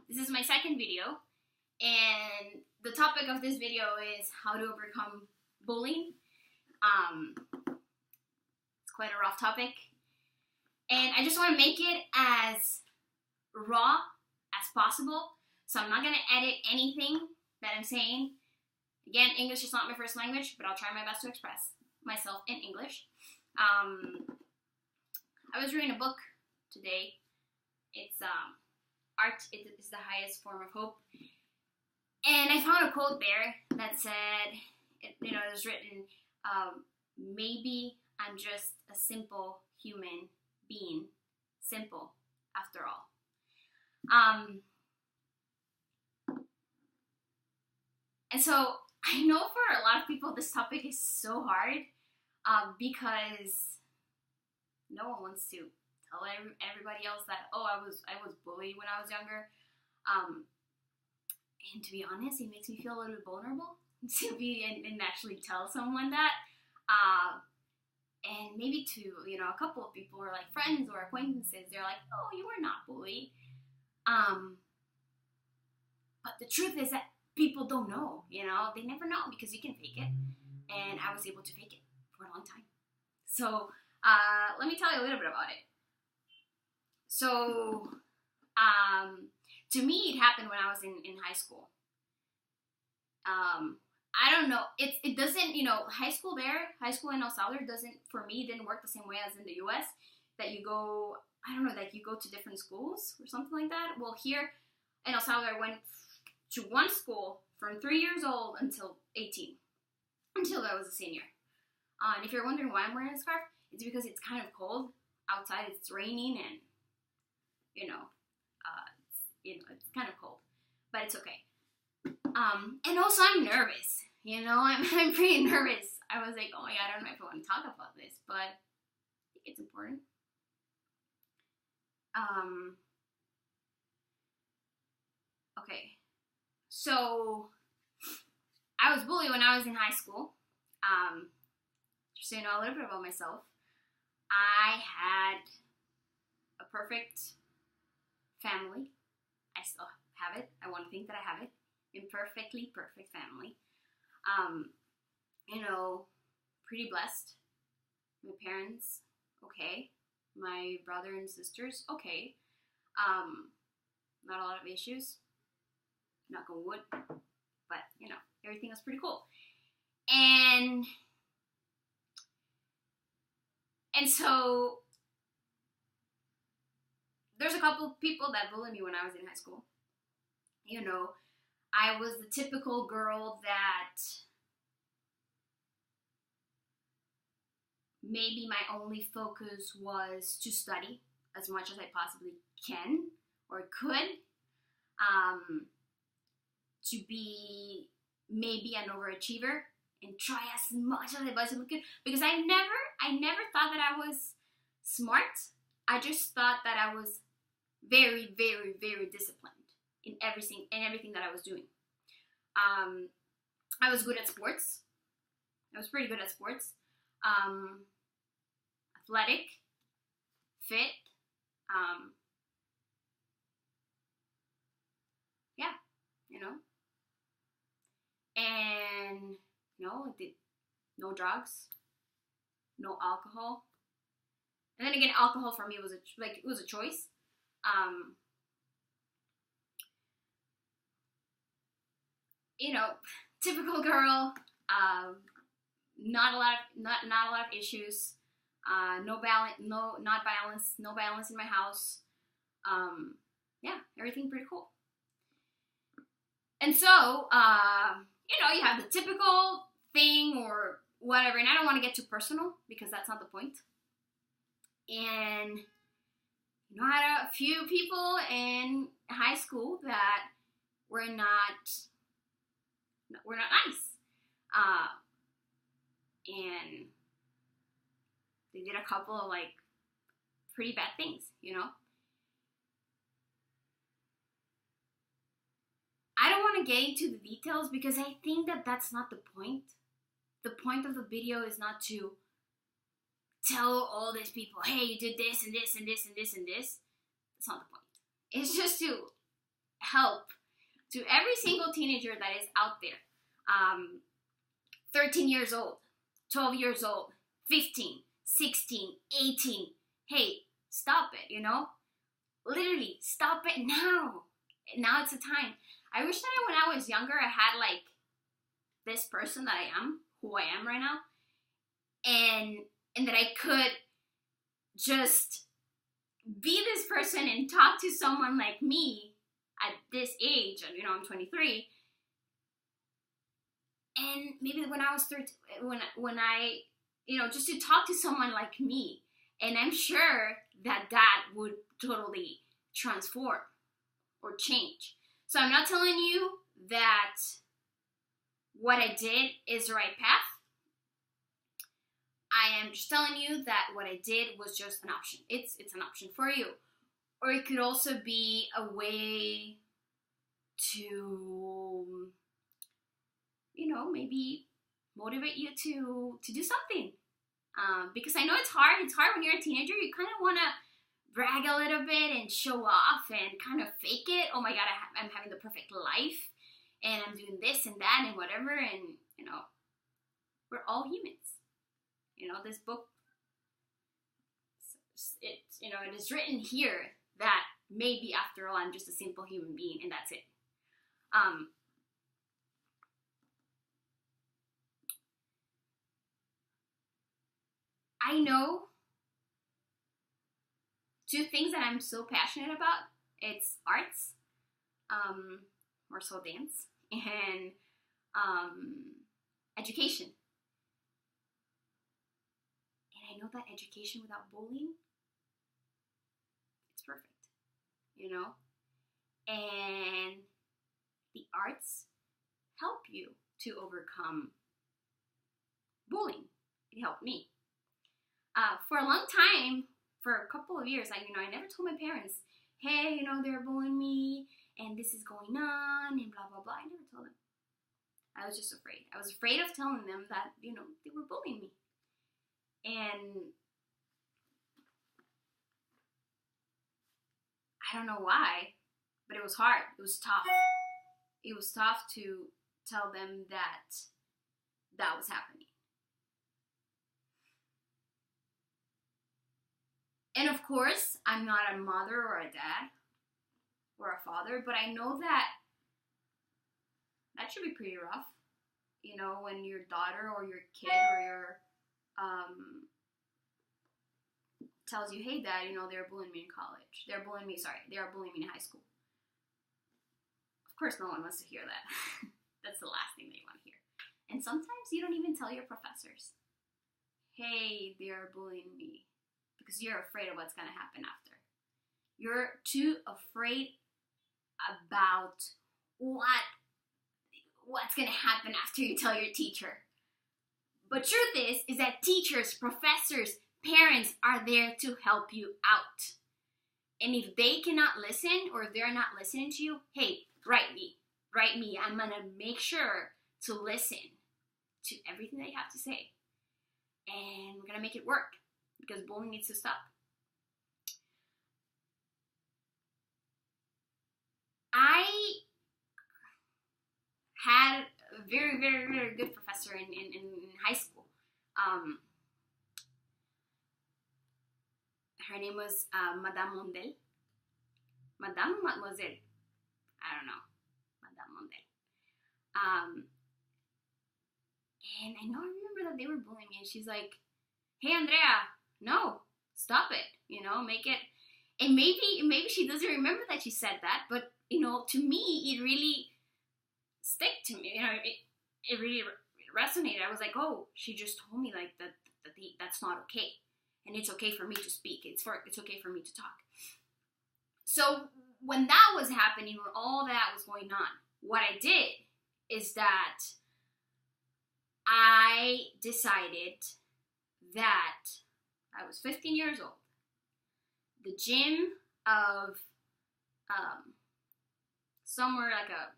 This is my second video, and the topic of this video is how to overcome bullying. It's quite a rough topic, and I just want to make it as raw as possible, so I'm not going to edit anything that I'm saying. Again, English is not my first language, but I'll try my best to express myself in English. I was reading a book today. It's Art is the Highest Form of Hope. And I found a quote there that said, it was written, maybe I'm just a simple human being. Simple, after all. And so I know for a lot of people this topic is so hard because no one wants to tell everybody else that, oh, I was bullied when I was younger. And to be honest, it makes me feel a little bit vulnerable to be and actually tell someone that. And maybe to, a couple of people or like friends or acquaintances, they're like, oh, you were not bullied. But the truth is that people don't know, they never know because you can fake it. And I was able to fake it for a long time. So let me tell you a little bit about it. So to me, it happened when I was in high school. I don't know. It doesn't, high school in El Salvador didn't work the same way as in the U.S. That you go, that you go to different schools or something like that. Well, here in El Salvador, I went to one school from 3 years old until 18, until I was a senior. And if you're wondering why I'm wearing a scarf, it's because it's kind of cold outside. It's raining and, it's kind of cold, but it's okay. And also I'm nervous, I'm pretty nervous. I was like, oh my God, I don't know if I want to talk about this, but I think it's important. Okay, so I was bullied when I was in high school. Just so you know a little bit about myself, I had a perfect family. I still have it. I want to think that I have it. Imperfectly perfect family. Pretty blessed. My parents, okay. My brother and sisters, okay. Not a lot of issues. Knock on wood. But, everything was pretty cool. And so there's a couple of people that bullied me when I was in high school. I was the typical girl that maybe my only focus was to study as much as I possibly can or could. To be maybe an overachiever and try as much as I possibly could, because I never thought that I was smart. I just thought that I was very, very, very disciplined in everything that I was doing. I was good at sports. I was pretty good at sports. Athletic, fit. And no drugs, no alcohol. And then again, alcohol for me was a choice. Typical girl. Not a lot of issues. No balance in my house. Everything pretty cool. And so, you have the typical thing or whatever, and I don't want to get too personal because that's not the point. And I had a few people in high school that were not nice, and they did a couple of pretty bad things, I don't want to get into the details because I think that that's not the point. The point of the video is not to tell all these people, hey, you did this and this and this and this and this. That's not the point. is just to help to every single teenager that is out there. 13 years old, 12 years old, 15, 16, 18. Hey, stop it, you know? Literally, stop it now. Now it's the time. I wish that when I was younger, I had like this person that I am, who I am right now, and that I could just be this person and talk to someone like me at this age. You know, I'm 23. And maybe when I was 13, when I, you know, just to talk to someone like me. And I'm sure that would totally transform or change. So I'm not telling you that what I did is the right path. I am just telling you that what I did was just an option. It's an option for you. Or it could also be a way to, you know, maybe motivate you to do something. Because I know it's hard. It's hard when you're a teenager. You kind of want to brag a little bit and show off and kind of fake it. Oh my God, I'm having the perfect life. And I'm doing this and that and whatever. And, you know, we're all humans. You know, this book, it is written here that maybe after all, I'm just a simple human being and that's it. I know two things that I'm so passionate about. It's arts, more so dance, and education. And I know that education without bullying, it's perfect, you know? And the arts help you to overcome bullying. It helped me. For a long time, for a couple of years, I never told my parents, hey, they're bullying me, and this is going on, and blah, blah, blah. I never told them. I was just afraid. I was afraid of telling them that, they were bullying me. And I don't know why, but it was hard. It was tough. It was tough to tell them that was happening. And of course, I'm not a mother or a dad or a father, but I know that should be pretty rough. When your daughter or your kid or your tells you, hey dad, they're bullying me in college. They are bullying me in high school. Of course, no one wants to hear that. That's the last thing they want to hear. And sometimes you don't even tell your professors, hey, they are bullying me. Because you're afraid of what's going to happen after. You're too afraid about what's going to happen after you tell your teacher. But truth is that teachers, professors, parents are there to help you out. And if they cannot listen, or if they're not listening to you, hey, write me. I'm going to make sure to listen to everything that you have to say. And we're going to make it work. Because bullying needs to stop. I had a very, very, very good professor in high school. Her name was Madame Mondel. Madame? Mademoiselle? I don't know. Madame Mondel. And I remember that they were bullying me. And she's like, hey, Andrea, no, stop it, make it, and maybe she doesn't remember that she said that, but, to me, it really stuck to me, it really resonated. I was like, oh, she just told me, like, that's not okay, and it's okay for me to speak, it's okay for me to talk. So, when that was happening, when all that was going on, what I did is that I decided that I was 15 years old. The gym of somewhere like a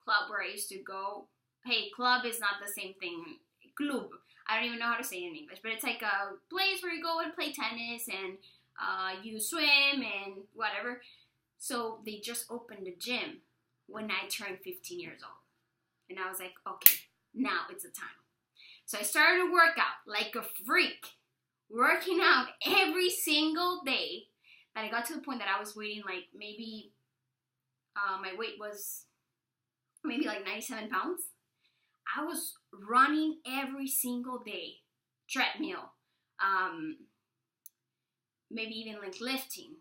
club where I used to go. Hey, club is not the same thing. Club. I don't even know how to say it in English, but it's like a place where you go and play tennis and you swim and whatever. So they just opened the gym when I turned 15 years old. And I was like, okay, now it's the time. So I started to work out like a freak, working out every single day. That I got to the point that I was weighing like maybe, my weight was maybe like 97 pounds. I was running every single day, treadmill, maybe even like lifting,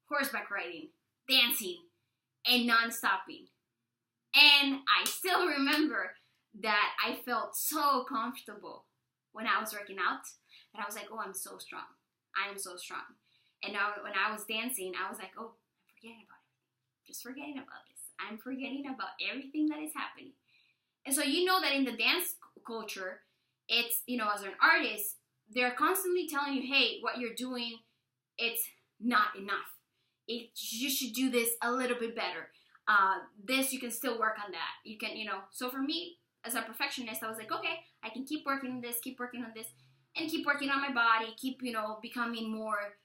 horseback riding, dancing, and non-stopping. And I still remember that I felt so comfortable when I was working out that I was like, oh, I'm so strong. I am so strong. And now when I was dancing, I was like, oh, I'm forgetting about it. Just forgetting about this. I'm forgetting about everything that is happening. And so you know that in the dance culture, it's, as an artist, they're constantly telling you, hey, what you're doing, it's not enough. You should do this a little bit better. This, you can still work on that. You can, so for me, as a perfectionist, I was like, okay, I can keep working on this, and keep working on my body, keep, becoming more,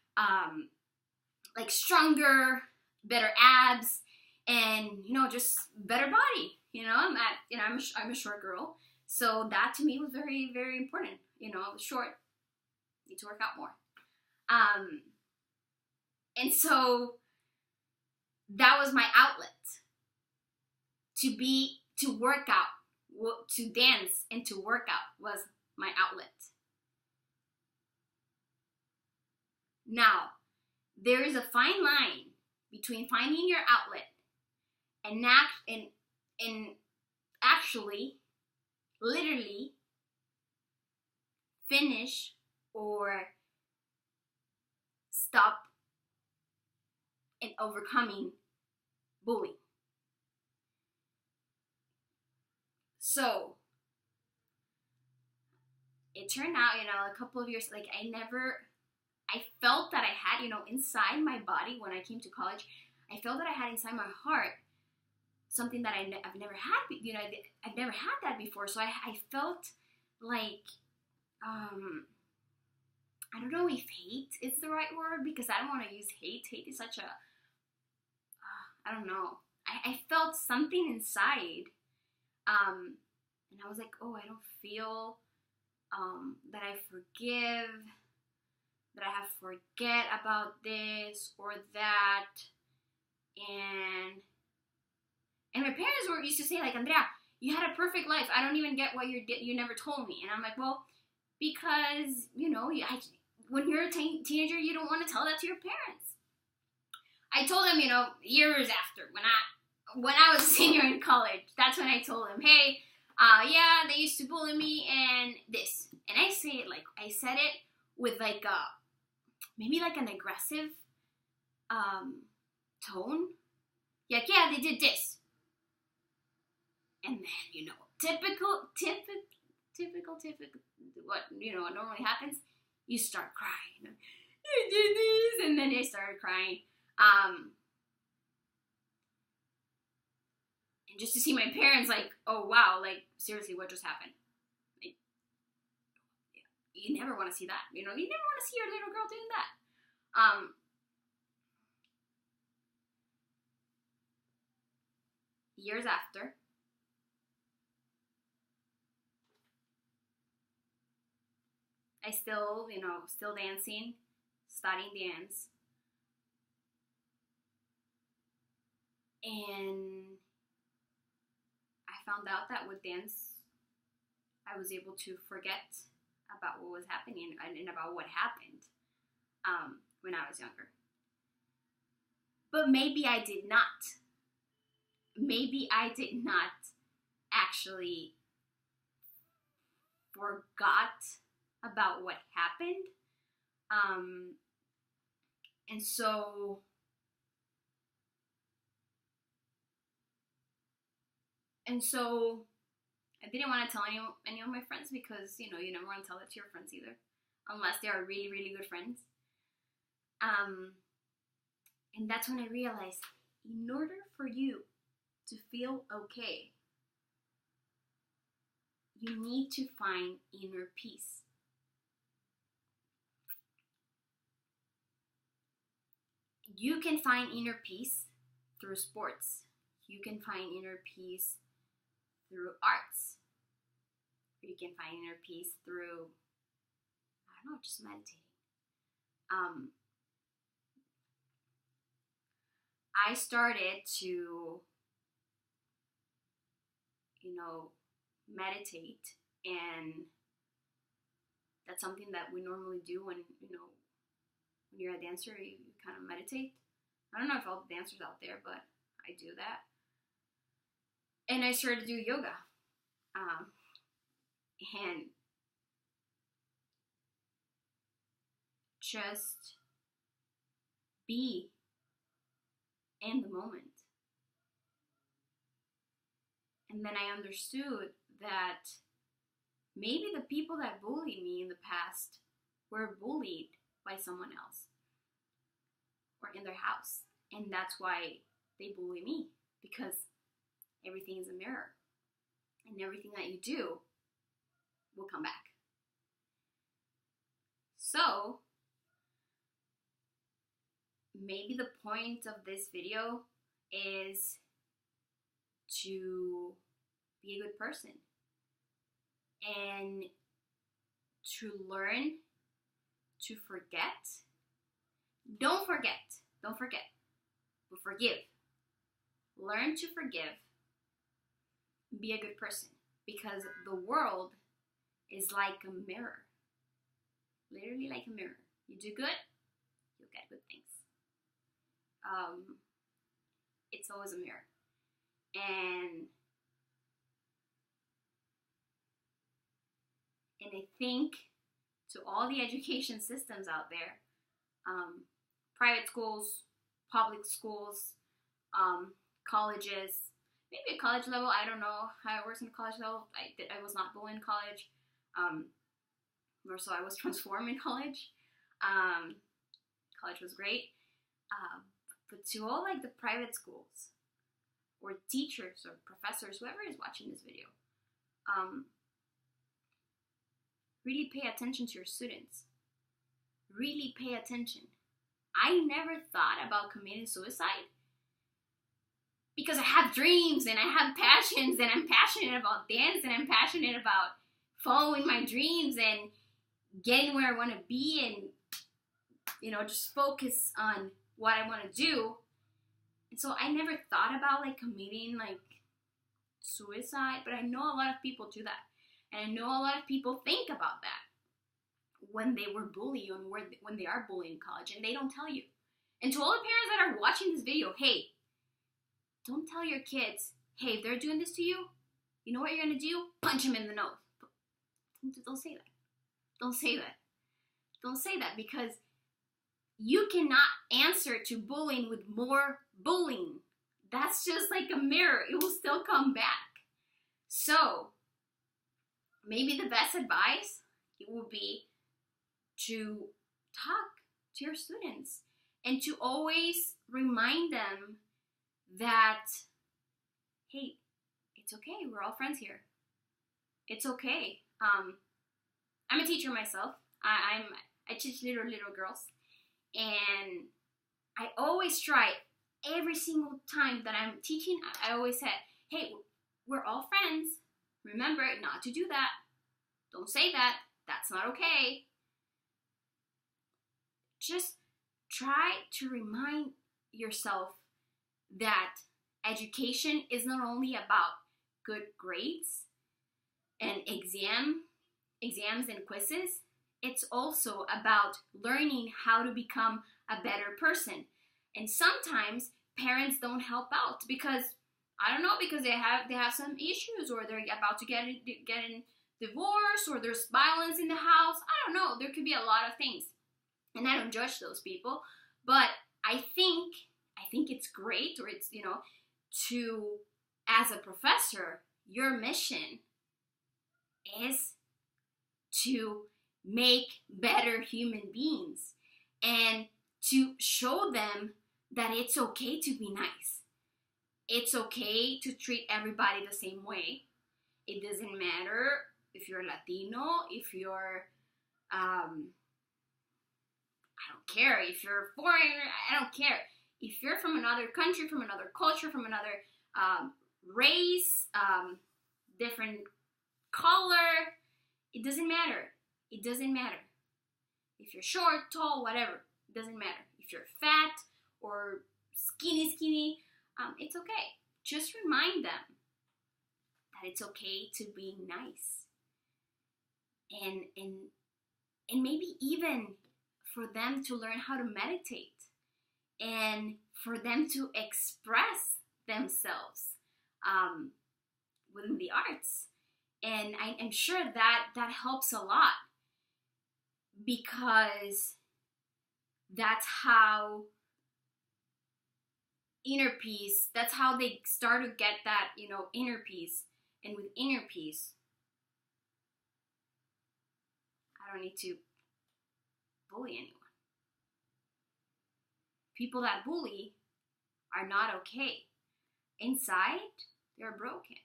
like stronger, better abs, and, just better body. I'm a short girl. So that to me was very, very important. I was short, need to work out more. And so that was my outlet to work out, to dance and to work out was my outlet. Now, there is a fine line between finding your outlet and actually, literally finish or stop and overcoming bullying. So it turned out, a couple of years, like I felt that I had, inside my body when I came to college, I felt that I had inside my heart something that I've never had, I've never had that before. So I felt like, I don't know if hate is the right word, because I don't want to use hate. Hate is such a, I don't know. I felt something inside, and I was like, oh, I don't feel, that I forgive, that I have forget about this or that, and my parents used to say, like, Andrea, you had a perfect life. I don't even get why you never told me. And I'm like, well, because, when you're a teenager, you don't want to tell that to your parents. I told them, years after, when I was a senior in college, that's when I told them, hey, yeah, they used to bully me and this. And I said it with like maybe like an aggressive tone. Like, yeah, they did this. And then, typical, what normally happens, you start crying. I did this, and then they started crying. And just to see my parents, like, oh wow, like, seriously, what just happened? Like, you never want to see that, you never want to see your little girl doing that. Years after, I still, still dancing, studying dance. And I found out that with dance, I was able to forget about what was happening and about what happened when I was younger. But maybe I did not. Maybe I did not actually forgot about what happened. And so I didn't want to tell any of my friends, because, you never want to tell that to your friends either, unless they are really, really good friends. And that's when I realized, in order for you to feel okay, you need to find inner peace. you can find inner peace through sports. You can find inner peace through arts. You can find inner peace through, I don't know, just meditating. I started to, meditate, and that's something that we normally do when you're a dancer, you kind of meditate. I don't know if all the dancers out there, but I do that. And I started to do yoga. And just be in the moment. And then I understood that maybe the people that bullied me in the past were bullied by someone else or in their house. And that's why they bully me, because everything is a mirror. And everything that you do will come back. So, maybe the point of this video is to be a good person and to learn to forget. Don't forget, but forgive. Learn to forgive. Be a good person, because the world is like a mirror. Literally like a mirror. You do good, you'll get good things. It's always a mirror. And I think to all the education systems out there, private schools, public schools, colleges, maybe a college level, I don't know how it works in a college level. I was not bullied in college, nor so I was transformed in college. College was great. But to all like the private schools, or teachers or professors, whoever is watching this video, really pay attention to your students. Really pay attention. I never thought about committing suicide because I have dreams and I have passions, and I'm passionate about dance, and I'm passionate about following my dreams and getting where I want to be, and just focus on what I want to do. And so I never thought about like committing like suicide, but I know a lot of people do that. And I know a lot of people think about that when they were bullied and when they are bullied in college, and they don't tell you. And to all the parents that are watching this video, hey, don't tell your kids, hey, if they're doing this to you, you know what you're going to do? Punch them in the nose. Don't say that. Don't say that. Don't say that, because you cannot answer to bullying with more bullying. That's just like a mirror. It will still come back. So, maybe the best advice, it will be to talk to your students and to always remind them that, hey, it's okay. We're all friends here. It's okay. I'm a teacher myself. I teach little girls. And I always try, every single time that I'm teaching, I always say, hey, we're all friends. Remember not to do that. Don't say that. That's not okay. Just try to remind yourself that education is not only about good grades and exams and quizzes. It's also about learning how to become a better person. And sometimes parents don't help out because, I don't know, because they have some issues, or they're about to get in divorce, or there's violence in the house. I don't know. There could be a lot of things. And I don't judge those people. But I think it's great, or it's, to, as a professor, your mission is to make better human beings and to show them that it's okay to be nice. It's okay to treat everybody the same way. It doesn't matter if you're Latino, if you're, I I don't care if you're foreign. I don't care. If you're from another country, from another culture, from another race, different color, it doesn't matter. It doesn't matter. If you're short, tall, whatever, it doesn't matter. If you're fat or skinny, it's okay. Just remind them that it's okay to be nice. And maybe even for them to learn how to meditate and for them to express themselves within the arts. And I'm sure that helps a lot, because that's how inner peace, that's how they start to get that, inner peace. And with inner peace, I don't need to bully anyone. People that bully are not okay. Inside, they're broken.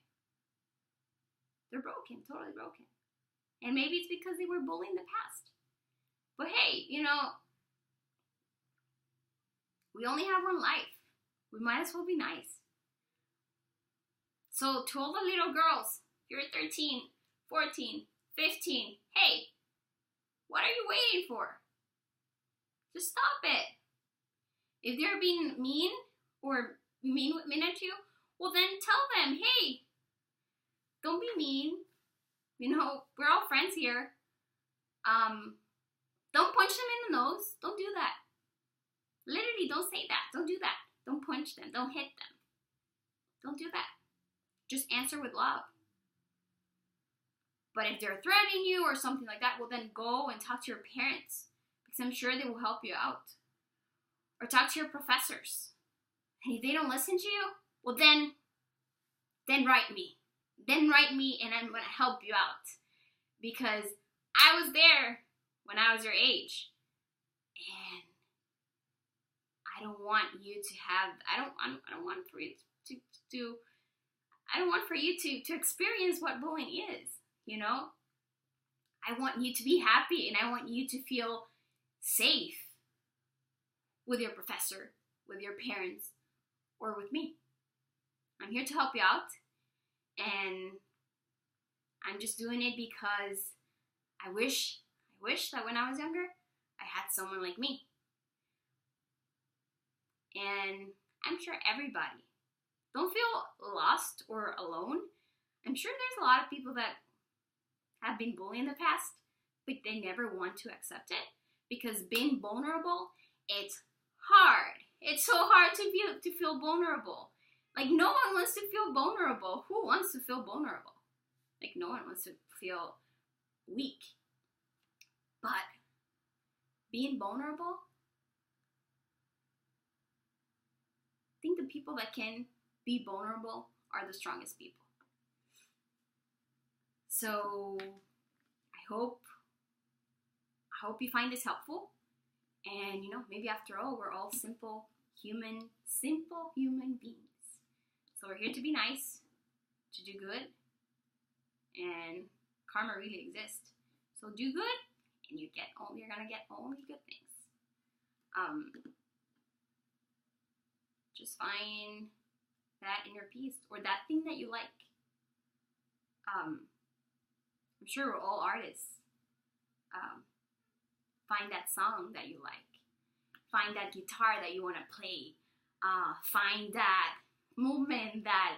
They're broken, totally broken. And maybe it's because they were bullied in the past. But hey, we only have one life. We might as well be nice. So to all the little girls, you're 13, 14, 15, hey, what are you waiting for? Just stop it. If they're being mean or mean at you, well then tell them, hey, don't be mean. We're all friends here. Don't punch them in the nose. Don't do that. Literally, don't say that. Don't do that. Don't punch them. Don't hit them. Don't do that. Just answer with love. But if they're threatening you or something like that, well then go and talk to your parents, because I'm sure they will help you out. Or talk to your professors. And if they don't listen to you, well then write me. Then write me and I'm going to help you out. Because I was there when I was your age. And I don't want you to have, I don't want for you to experience what bullying is, I want you to be happy and I want you to feel safe with your professor, with your parents, or with me. I'm here to help you out. And I'm just doing it because I wish that when I was younger, I had someone like me. And I'm sure everybody, don't feel lost or alone. I'm sure there's a lot of people that have been bullied in the past, but they never want to accept it, because being vulnerable, it's hard. It's so hard to feel vulnerable. Like, no one wants to feel vulnerable. Who wants to feel vulnerable? Like, no one wants to feel weak. But being vulnerable, I think the people that can be vulnerable are the strongest people. So I hope you find this helpful. And maybe after all, we're all simple human beings. So we're here to be nice, to do good, and karma really exists. So do good, and you're gonna get only good things. Just find that inner peace, or that thing that you like. I'm sure we're all artists. Find that song that you like. Find that guitar that you want to play. Find that movement that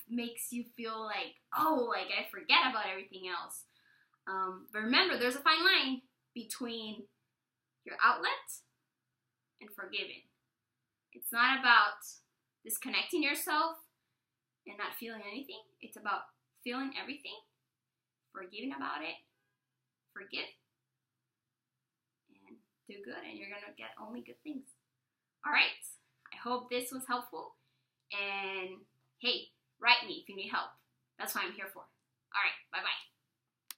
makes you feel like I forget about everything else. But remember, there's a fine line between your outlet and forgiving. It's not about disconnecting yourself and not feeling anything. It's about feeling everything, forgiving about it, forgive, and do good, and you're going to get only good things. All right. I hope this was helpful. And hey, write me if you need help. That's what I'm here for. All right. Bye-bye.